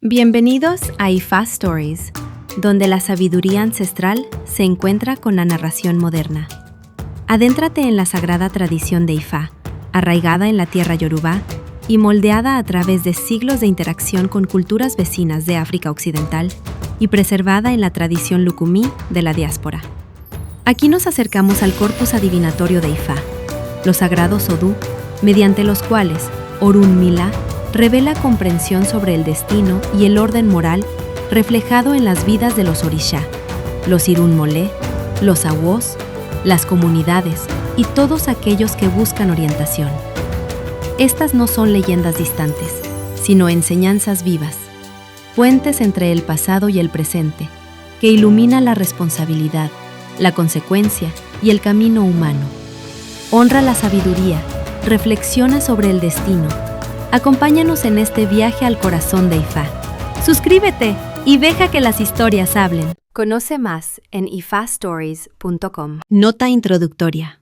Bienvenidos a Ifá Stories, donde la sabiduría ancestral se encuentra con la narración moderna. Adéntrate en la sagrada tradición de Ifá, arraigada en la tierra Yorubá y moldeada a través de siglos de interacción con culturas vecinas de África Occidental y preservada en la tradición Lukumi de la diáspora. Aquí nos acercamos al corpus adivinatorio de Ifá, los sagrados Odú, mediante los cuales Orunmila revela comprensión sobre el destino y el orden moral reflejado en las vidas de los Orishá, los Irunmolé, los Awós, las comunidades y todos aquellos que buscan orientación. Estas no son leyendas distantes, sino enseñanzas vivas, puentes entre el pasado y el presente, que iluminan la responsabilidad, la consecuencia y el camino humano. Honra la sabiduría, reflexiona sobre el destino. Acompáñanos en este viaje al corazón de Ifá. ¡Suscríbete y deja que las historias hablen! Conoce más en ifastories.com. Nota introductoria.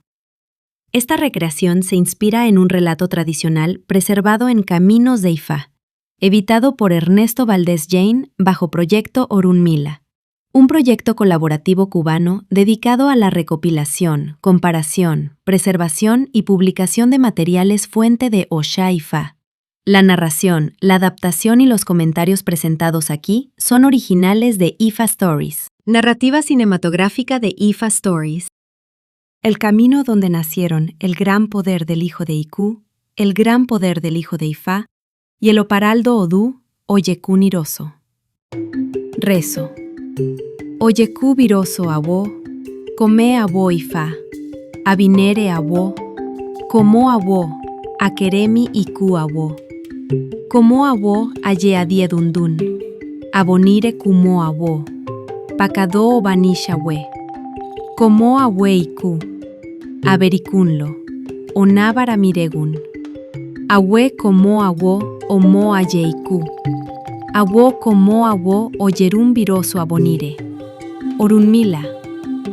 Esta recreación se inspira en un relato tradicional preservado en Caminos de Ifá, editado por Ernesto Valdés Jain bajo Proyecto Orunmila, un proyecto colaborativo cubano dedicado a la recopilación, comparación, preservación y publicación de materiales fuente de Oshá Ifá. La narración, la adaptación y los comentarios presentados aquí son originales de Ifá Stories. Narrativa cinematográfica de Ifá Stories. El camino donde nacieron el gran poder del hijo de Ikú, el gran poder del hijo de Ifá y el oparaldo Odú, Oyekú Niroso. Rezo. Oyekú viroso abó, come abó Ifá, abinere abó, como abó, akeremi Ikú abó. Como abó aye adie dundun, abonire kumo abó, pakadó obanisha we, como abue Ikú, aberikunlo, onabara miregun, abue como abó omo aye Ikú, abó como abó oyerun viroso abonire, Orunmila,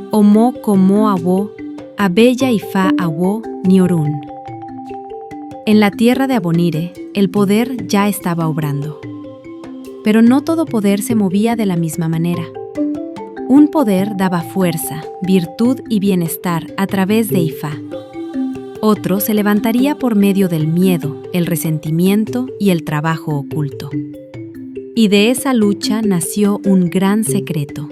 omo como abó, abella Ifá abó ni orun. En la tierra de Abonire, el poder ya estaba obrando. Pero no todo poder se movía de la misma manera. Un poder daba fuerza, virtud y bienestar a través de Ifá. Otro se levantaría por medio del miedo, el resentimiento y el trabajo oculto. Y de esa lucha nació un gran secreto.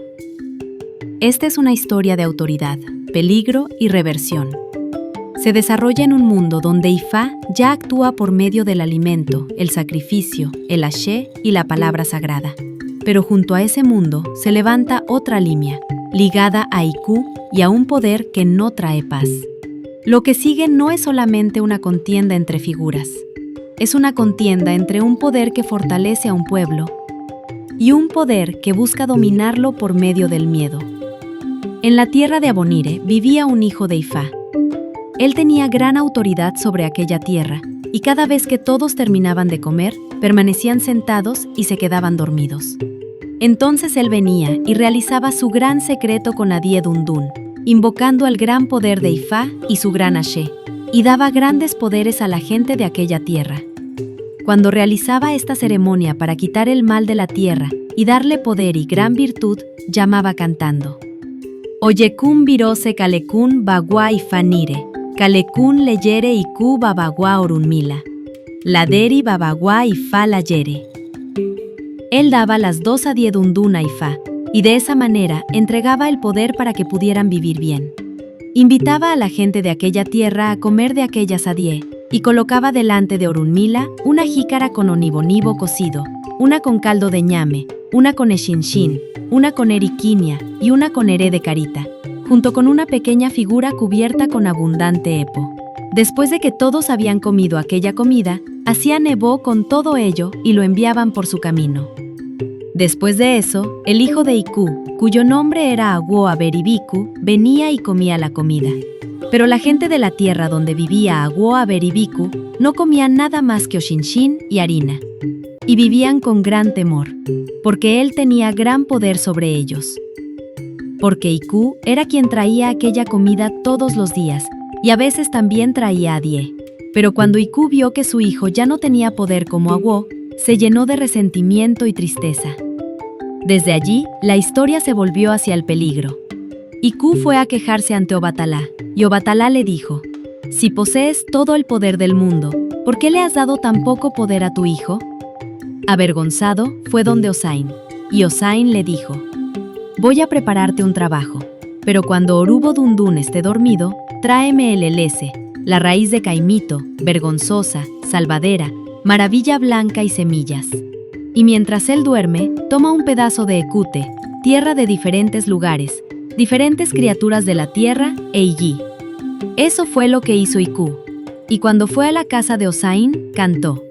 Esta es una historia de autoridad, peligro y reversión. Se desarrolla en un mundo donde Ifá ya actúa por medio del alimento, el sacrificio, el axé y la palabra sagrada. Pero junto a ese mundo se levanta otra línea, ligada a Ikú y a un poder que no trae paz. Lo que sigue no es solamente una contienda entre figuras. Es una contienda entre un poder que fortalece a un pueblo y un poder que busca dominarlo por medio del miedo. En la tierra de Abonire vivía un hijo de Ifá. Él tenía gran autoridad sobre aquella tierra, y cada vez que todos terminaban de comer, permanecían sentados y se quedaban dormidos. Entonces él venía y realizaba su gran secreto con Adie Dundun, invocando al gran poder de Ifá y su gran axé, y daba grandes poderes a la gente de aquella tierra. Cuando realizaba esta ceremonia para quitar el mal de la tierra y darle poder y gran virtud, llamaba cantando: Oyekún virose kalekún bagua Ifá nire. Kalekún leyere Ikú babagua Orunmila, laderi babagua Ifá layere. Él daba las dos Adie Dundun a Ifá, y de esa manera entregaba el poder para que pudieran vivir bien. Invitaba a la gente de aquella tierra a comer de aquellas Adie, y colocaba delante de Orunmila una jícara con onibonibo cocido, una con caldo de ñame, una con eshinshin, una con eriquinia y una con heré de carita, junto con una pequeña figura cubierta con abundante epo. Después de que todos habían comido aquella comida, hacían ebó con todo ello y lo enviaban por su camino. Después de eso, el hijo de Ikú, cuyo nombre era Agwo Aberibiku, venía y comía la comida. Pero la gente de la tierra donde vivía Agwo Aberibiku no comía nada más que oshinshin y harina. Y vivían con gran temor, porque él tenía gran poder sobre ellos. Porque Ikú era quien traía aquella comida todos los días, y a veces también traía Adie. Pero cuando Ikú vio que su hijo ya no tenía poder como Agwo, se llenó de resentimiento y tristeza. Desde allí, la historia se volvió hacia el peligro. Iku fue a quejarse ante Obatalá, y Obatalá le dijo: «Si posees todo el poder del mundo, ¿por qué le has dado tan poco poder a tu hijo?». Avergonzado, fue donde Osain, y Osain le dijo: «Voy a prepararte un trabajo, pero cuando Orubo Dundun esté dormido, tráeme el elese, la raíz de caimito, vergonzosa, salvadera, maravilla blanca y semillas. Y mientras él duerme, toma un pedazo de ecute, tierra de diferentes lugares, diferentes criaturas de la tierra e Iji». Eso fue lo que hizo Iku. Y cuando fue a la casa de Osain, cantó: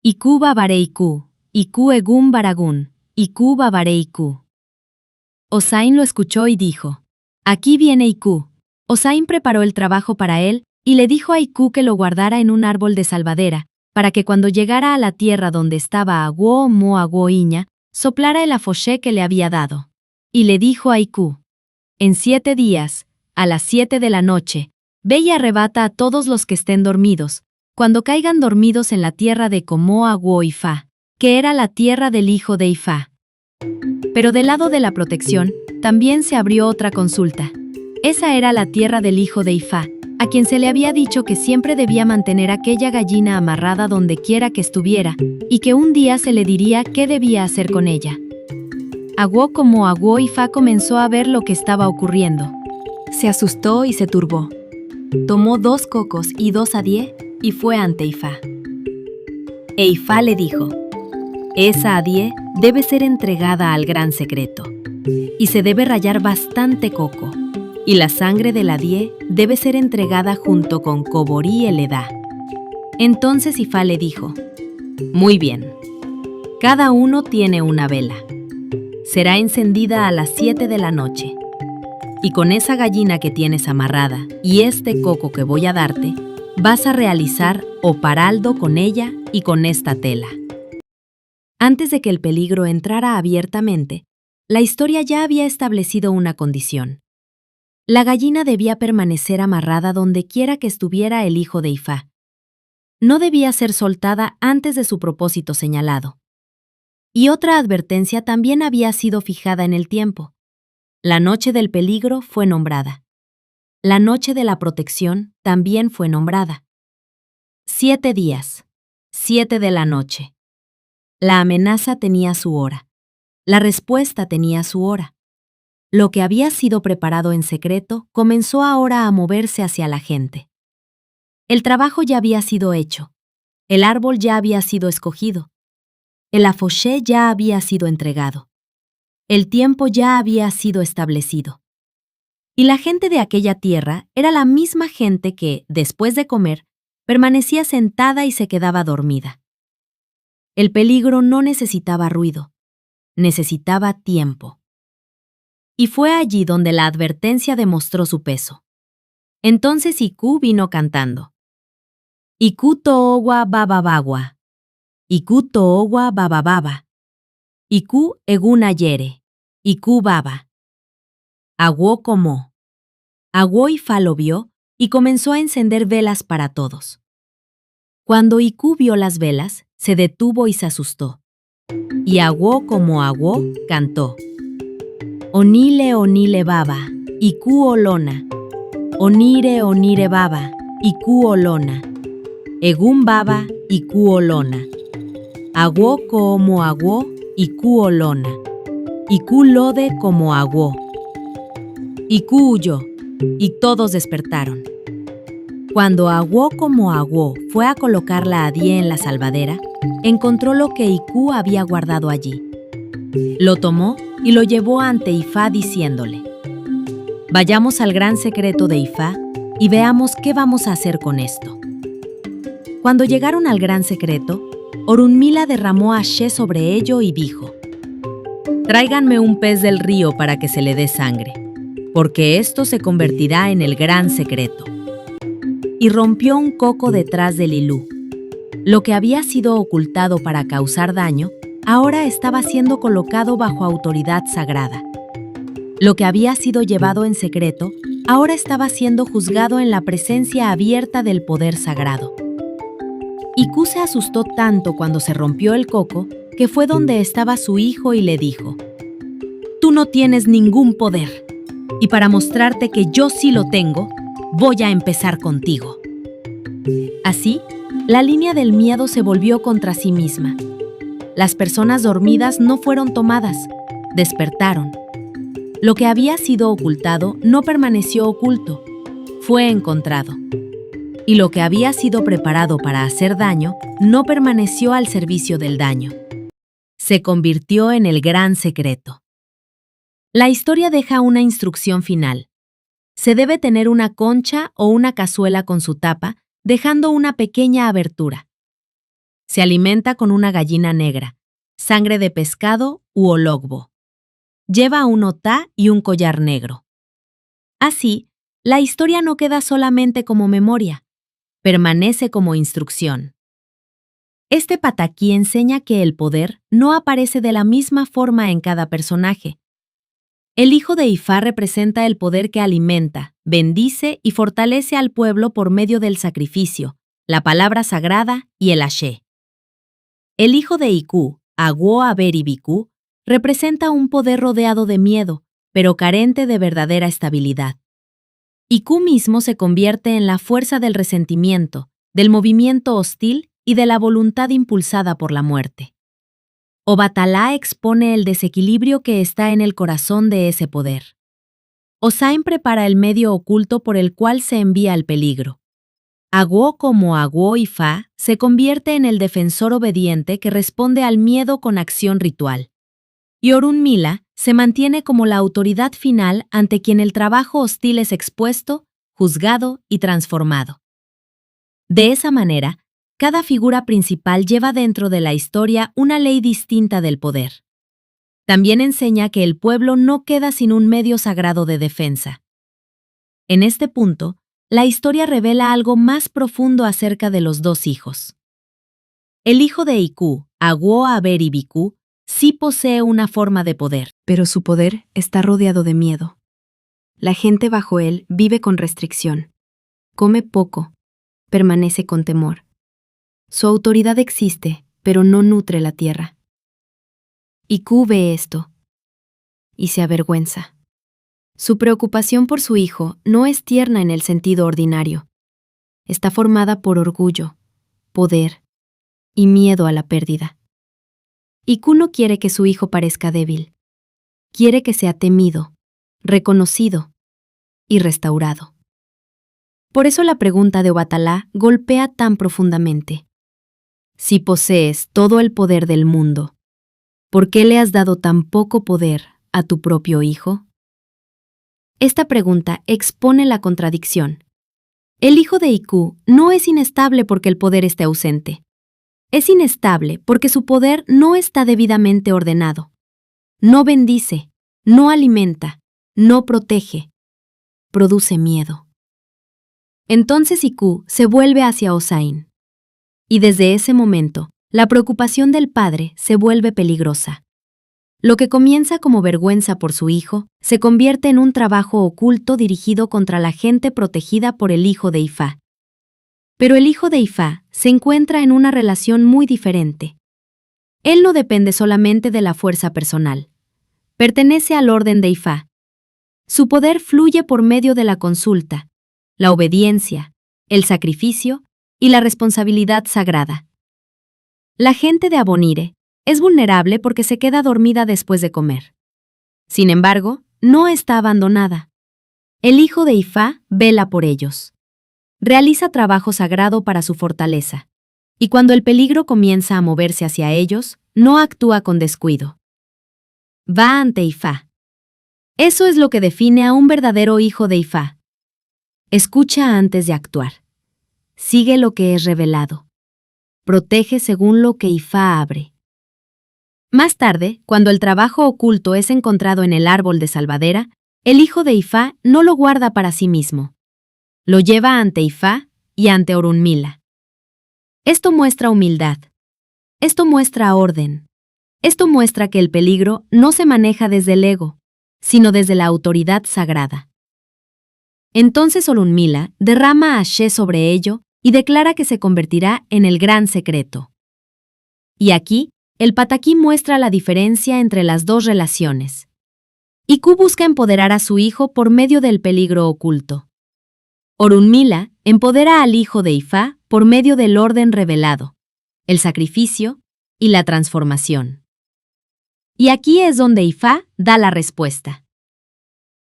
«Iku babare Iku, Iku egún baragun, Iku babare Iku». Osain lo escuchó y dijo: «Aquí viene Iku». Osain preparó el trabajo para él y le dijo a Iku que lo guardara en un árbol de salvadera, para que cuando llegara a la tierra donde estaba Agwo Mo Agwo Iña, soplara el afoché que le había dado. Y le dijo a Iku: «En 7 días, a las 7 de la noche, ve y arrebata a todos los que estén dormidos, cuando caigan dormidos en la tierra de Komo Agwo Ifa, que era la tierra del hijo de Ifa». Pero del lado de la protección, también se abrió otra consulta. Esa era la tierra del hijo de Ifa, a quien se le había dicho que siempre debía mantener aquella gallina amarrada donde quiera que estuviera, y que un día se le diría qué debía hacer con ella. Agwo como Agwo Ifa comenzó a ver lo que estaba ocurriendo. Se asustó y se turbó. Tomó 2 cocos y 2 adie y fue ante Ifa. E Ifa le dijo: «Esa adie debe ser entregada al gran secreto, y se debe rallar bastante coco, y la sangre del adie debe ser entregada junto con Koborí el Edá». Entonces Ifa le dijo: «Muy bien, cada uno tiene una vela. Será encendida a las 7 de la noche. Y con esa gallina que tienes amarrada y este coco que voy a darte, vas a realizar oparaldo con ella y con esta tela». Antes de que el peligro entrara abiertamente, la historia ya había establecido una condición. La gallina debía permanecer amarrada donde quiera que estuviera el hijo de Ifa. No debía ser soltada antes de su propósito señalado. Y otra advertencia también había sido fijada en el tiempo. La noche del peligro fue nombrada. La noche de la protección también fue nombrada. 7 días, 7 de la noche. La amenaza tenía su hora. La respuesta tenía su hora. Lo que había sido preparado en secreto comenzó ahora a moverse hacia la gente. El trabajo ya había sido hecho. El árbol ya había sido escogido. El afoché ya había sido entregado. El tiempo ya había sido establecido. Y la gente de aquella tierra era la misma gente que, después de comer, permanecía sentada y se quedaba dormida. El peligro no necesitaba ruido, necesitaba tiempo. Y fue allí donde la advertencia demostró su peso. Entonces Iku vino cantando: «Iku toogua bababagua, Iku toogua babababa, Iku eguna yere, Iku baba». Agwo como. Agwo Ifa lo vio y comenzó a encender velas para todos. Cuando Iku vio las velas, se detuvo y se asustó. Y Agwo como Agwo cantó: «Onile onile baba, Iku olona, onire onire baba, Iku olona, egún baba, Iku olona, Agwo como Agwo, Iku olona, Iku lode como Agwo». Iku huyó, y todos despertaron. Cuando Agwo como Agwo fue a colocar la adie en la salvadera, encontró lo que Iku había guardado allí. Lo tomó y lo llevó ante Ifa diciéndole: «Vayamos al gran secreto de Ifa y veamos qué vamos a hacer con esto». Cuando llegaron al gran secreto, Orunmila derramó ashé sobre ello y dijo: «Tráiganme un pez del río para que se le dé sangre, porque esto se convertirá en el gran secreto». Y rompió un coco detrás del Ilú. Lo que había sido ocultado para causar daño, ahora estaba siendo colocado bajo autoridad sagrada. Lo que había sido llevado en secreto, ahora estaba siendo juzgado en la presencia abierta del poder sagrado. Iku se asustó tanto cuando se rompió el coco que fue donde estaba su hijo y le dijo: «Tú no tienes ningún poder, y para mostrarte que yo sí lo tengo, voy a empezar contigo». Así, la línea del miedo se volvió contra sí misma. Las personas dormidas no fueron tomadas, despertaron. Lo que había sido ocultado no permaneció oculto, fue encontrado. Y lo que había sido preparado para hacer daño no permaneció al servicio del daño. Se convirtió en el gran secreto. La historia deja una instrucción final. Se debe tener una concha o una cazuela con su tapa, dejando una pequeña abertura. Se alimenta con una gallina negra, sangre de pescado u ologbo. Lleva un otá y un collar negro. Así, la historia no queda solamente como memoria, permanece como instrucción. Este pataquí enseña que el poder no aparece de la misma forma en cada personaje. El hijo de Ifá representa el poder que alimenta, bendice y fortalece al pueblo por medio del sacrificio, la palabra sagrada y el ashé. El hijo de Iku, Agwo Aberibiku, representa un poder rodeado de miedo, pero carente de verdadera estabilidad. Iku mismo se convierte en la fuerza del resentimiento, del movimiento hostil y de la voluntad impulsada por la muerte. Obatalá expone el desequilibrio que está en el corazón de ese poder. Osain prepara el medio oculto por el cual se envía el peligro. Agwo como Agwo Ifá se convierte en el defensor obediente que responde al miedo con acción ritual. Y Orunmila se mantiene como la autoridad final ante quien el trabajo hostil es expuesto, juzgado y transformado. De esa manera, cada figura principal lleva dentro de la historia una ley distinta del poder. También enseña que el pueblo no queda sin un medio sagrado de defensa. En este punto, la historia revela algo más profundo acerca de los dos hijos. El hijo de Iku, Agwo Aberibiku, sí posee una forma de poder, pero su poder está rodeado de miedo. La gente bajo él vive con restricción, come poco, permanece con temor. Su autoridad existe, pero no nutre la tierra. Iku ve esto y se avergüenza. Su preocupación por su hijo no es tierna en el sentido ordinario. Está formada por orgullo, poder y miedo a la pérdida. Iku no quiere que su hijo parezca débil. Quiere que sea temido, reconocido y restaurado. Por eso la pregunta de Obatalá golpea tan profundamente. Si posees todo el poder del mundo, ¿por qué le has dado tan poco poder a tu propio hijo? Esta pregunta expone la contradicción. El hijo de Iku no es inestable porque el poder esté ausente. Es inestable porque su poder no está debidamente ordenado. No bendice, no alimenta, no protege. Produce miedo. Entonces Iku se vuelve hacia Osain. Y desde ese momento, la preocupación del padre se vuelve peligrosa. Lo que comienza como vergüenza por su hijo se convierte en un trabajo oculto dirigido contra la gente protegida por el hijo de Ifá. Pero el hijo de Ifá se encuentra en una relación muy diferente. Él no depende solamente de la fuerza personal. Pertenece al orden de Ifá. Su poder fluye por medio de la consulta, la obediencia, el sacrificio y la responsabilidad sagrada. La gente de Abonire es vulnerable porque se queda dormida después de comer. Sin embargo, no está abandonada. El hijo de Ifá vela por ellos. Realiza trabajo sagrado para su fortaleza. Y cuando el peligro comienza a moverse hacia ellos, no actúa con descuido. Va ante Ifá. Eso es lo que define a un verdadero hijo de Ifá. Escucha antes de actuar. Sigue lo que es revelado. Protege según lo que Ifá abre. Más tarde, cuando el trabajo oculto es encontrado en el árbol de salvadera, el hijo de Ifá no lo guarda para sí mismo. Lo lleva ante Ifá y ante Orunmila. Esto muestra humildad. Esto muestra orden. Esto muestra que el peligro no se maneja desde el ego, sino desde la autoridad sagrada. Entonces Orunmila derrama ashé sobre ello y declara que se convertirá en el gran secreto. Y aquí, el pataquí muestra la diferencia entre las dos relaciones. Iku busca empoderar a su hijo por medio del peligro oculto. Orunmila empodera al hijo de Ifá por medio del orden revelado, el sacrificio y la transformación. Y aquí es donde Ifá da la respuesta.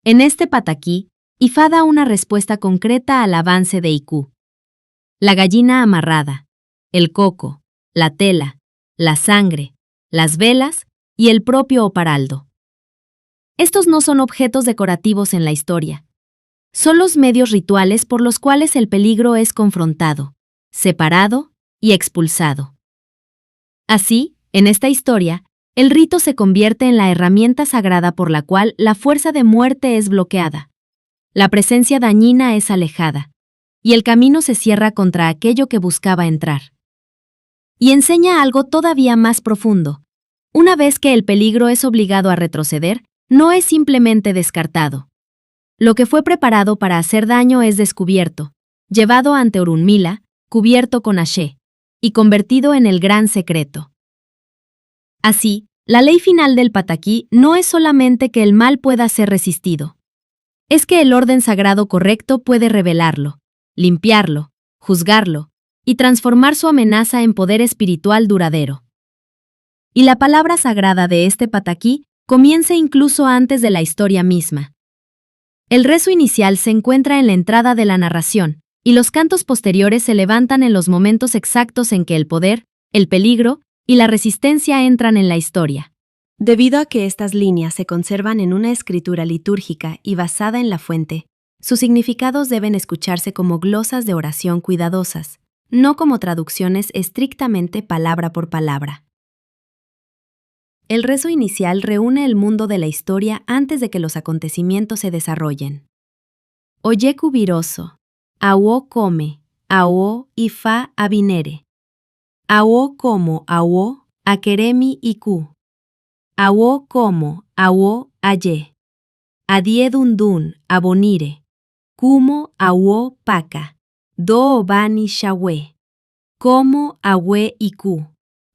En este pataquí, Ifá da una respuesta concreta al avance de Iku. La gallina amarrada, el coco, la tela, la sangre, las velas y el propio oparaldo. Estos no son objetos decorativos en la historia. Son los medios rituales por los cuales el peligro es confrontado, separado y expulsado. Así, en esta historia, el rito se convierte en la herramienta sagrada por la cual la fuerza de muerte es bloqueada, la presencia dañina es alejada, y el camino se cierra contra aquello que buscaba entrar. Y enseña algo todavía más profundo. Una vez que el peligro es obligado a retroceder, no es simplemente descartado. Lo que fue preparado para hacer daño es descubierto, llevado ante Orunmila, cubierto con Ashe, y convertido en el gran secreto. Así, la ley final del pataquí no es solamente que el mal pueda ser resistido. Es que el orden sagrado correcto puede revelarlo, limpiarlo, juzgarlo, y transformar su amenaza en poder espiritual duradero. Y la palabra sagrada de este pataquí comienza incluso antes de la historia misma. El rezo inicial se encuentra en la entrada de la narración, y los cantos posteriores se levantan en los momentos exactos en que el poder, el peligro y la resistencia entran en la historia. Debido a que estas líneas se conservan en una escritura litúrgica y basada en la fuente, sus significados deben escucharse como glosas de oración cuidadosas, no como traducciones estrictamente palabra por palabra. El rezo inicial reúne el mundo de la historia antes de que los acontecimientos se desarrollen. Oyeku viroso, awo come, awo Ifá abinere. Awo como, awo, akeremi iku. Awo como, awo, aye. Adiedundun, abonire. Kumo, awo, paka. Do obani shawe. Como, awe iku.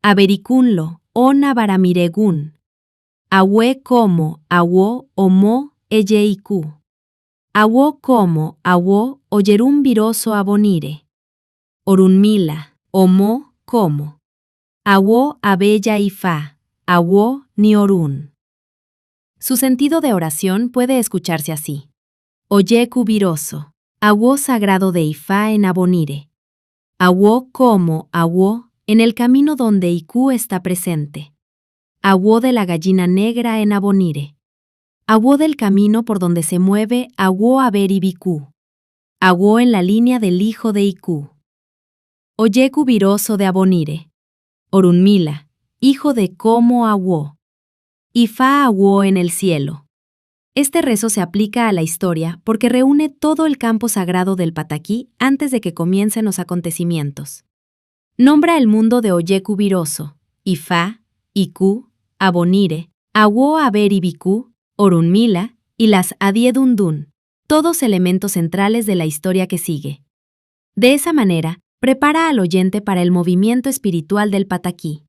Aberikunlo, ona baramiregun. Awe como, awo, omo, eyeiku. Awo como, awo, oyerun viroso abonire. Orunmila, omo, como. Awo abella Ifá, awo ni orun. Su sentido de oración puede escucharse así. Oyeku viroso, awo sagrado de Ifá en abonire. Awo como, awo, en el camino donde Iku está presente. Awo de la gallina negra en abonire. Awo del camino por donde se mueve awo aberibiku. Awo en la línea del hijo de Iku. Oyeku viroso de abonire. Orunmila, hijo de Como awo. Ifá awo en el cielo. Este rezo se aplica a la historia porque reúne todo el campo sagrado del pataquí antes de que comiencen los acontecimientos. Nombra el mundo de Oyeku viroso, Ifá, Iku, Abonire, Awo aberibiku, Orunmila y las Adiedundun, todos elementos centrales de la historia que sigue. De esa manera, prepara al oyente para el movimiento espiritual del pataquí.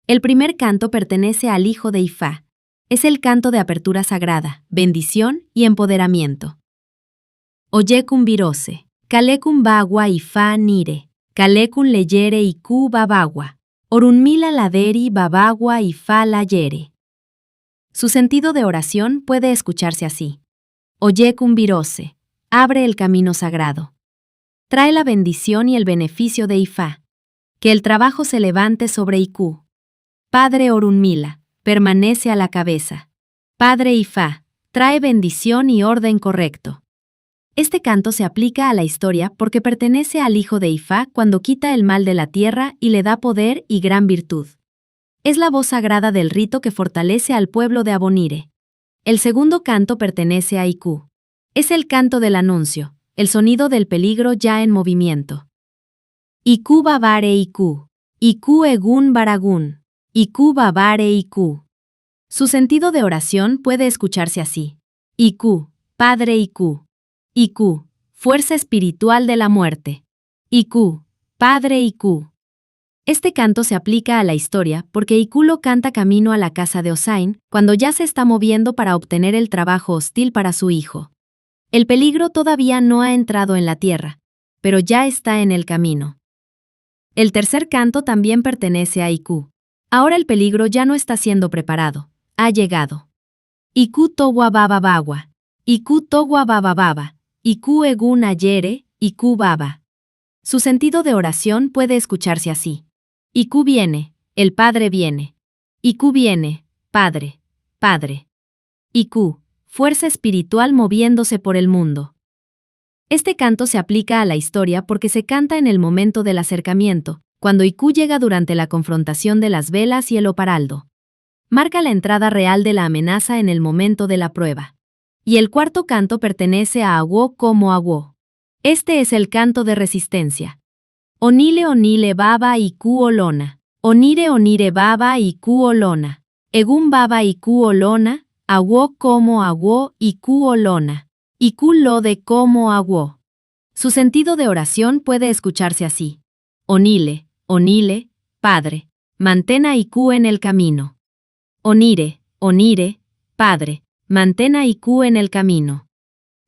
El primer canto pertenece al hijo de Ifá. Es el canto de apertura sagrada, bendición y empoderamiento. Oyekun virose, kalekun bagua Ifá nire, kalekun leyere Iku babagua, Orunmila laderi babagua Ifá layere. Su sentido de oración puede escucharse así. Oyekun virose, abre el camino sagrado. Trae la bendición y el beneficio de Ifá. Que el trabajo se levante sobre Iku. Padre Orunmila, permanece a la cabeza. Padre Ifá, trae bendición y orden correcto. Este canto se aplica a la historia porque pertenece al hijo de Ifá cuando quita el mal de la tierra y le da poder y gran virtud. Es la voz sagrada del rito que fortalece al pueblo de Abonire. El segundo canto pertenece a Iku. Es el canto del anuncio, el sonido del peligro ya en movimiento. Iku babare Iku. Iku egun baragun. Iku babare Iku. Su sentido de oración puede escucharse así. Iku, Padre Iku. Iku, fuerza espiritual de la muerte. Iku, padre Iku. Este canto se aplica a la historia porque Iku lo canta camino a la casa de Osain, cuando ya se está moviendo para obtener el trabajo hostil para su hijo. El peligro todavía no ha entrado en la tierra, pero ya está en el camino. El tercer canto también pertenece a Iku. Ahora el peligro ya no está siendo preparado, ha llegado. Iku towa baba bawa. Iku towa baba baba. Iku egun ayere, Iku baba. Su sentido de oración puede escucharse así. Iku viene, el Padre viene. Iku viene, Padre, Padre. Iku, fuerza espiritual moviéndose por el mundo. Este canto se aplica a la historia porque se canta en el momento del acercamiento, cuando Iku llega durante la confrontación de las velas y el oparaldo. Marca la entrada real de la amenaza en el momento de la prueba. Y el cuarto canto pertenece a Awo como Awo. Este es el canto de resistencia. Onile onile baba Iku olona. Onire onire baba Iku olona. Egun baba Iku olona, Awo como Awo Iku olona. Iku lode como Awo. Su sentido de oración puede escucharse así. Onile, onile, Padre, mantén a Iku en el camino. Onire, onire, Padre, mantén a Iku en el camino.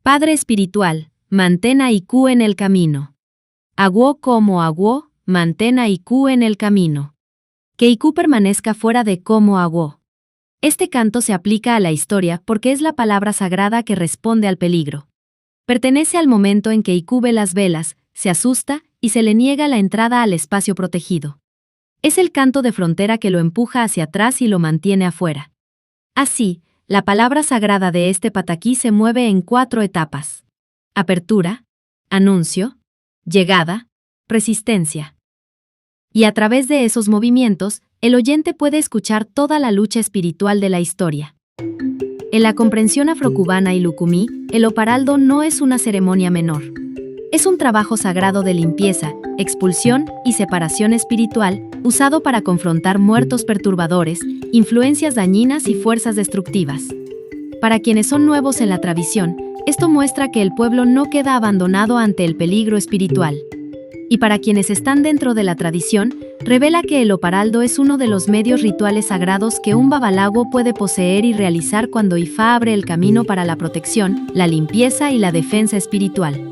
Padre espiritual, mantén a Iku en el camino. Awo como Awo, mantén a Iku en el camino. Que Iku permanezca fuera de como Awo. Este canto se aplica a la historia porque es la palabra sagrada que responde al peligro. Pertenece al momento en que Iku ve las velas, se asusta y se le niega la entrada al espacio protegido. Es el canto de frontera que lo empuja hacia atrás y lo mantiene afuera. Así, la palabra sagrada de este pataquí se mueve en 4 etapas. Apertura, anuncio, llegada, resistencia. Y a través de esos movimientos, el oyente puede escuchar toda la lucha espiritual de la historia. En la comprensión afrocubana y lucumí, el oparaldo no es una ceremonia menor. Es un trabajo sagrado de limpieza, expulsión y separación espiritual, usado para confrontar muertos perturbadores, influencias dañinas y fuerzas destructivas. Para quienes son nuevos en la tradición, esto muestra que el pueblo no queda abandonado ante el peligro espiritual. Y para quienes están dentro de la tradición, revela que el oparaldo es uno de los medios rituales sagrados que un babalawo puede poseer y realizar cuando Ifá abre el camino para la protección, la limpieza y la defensa espiritual.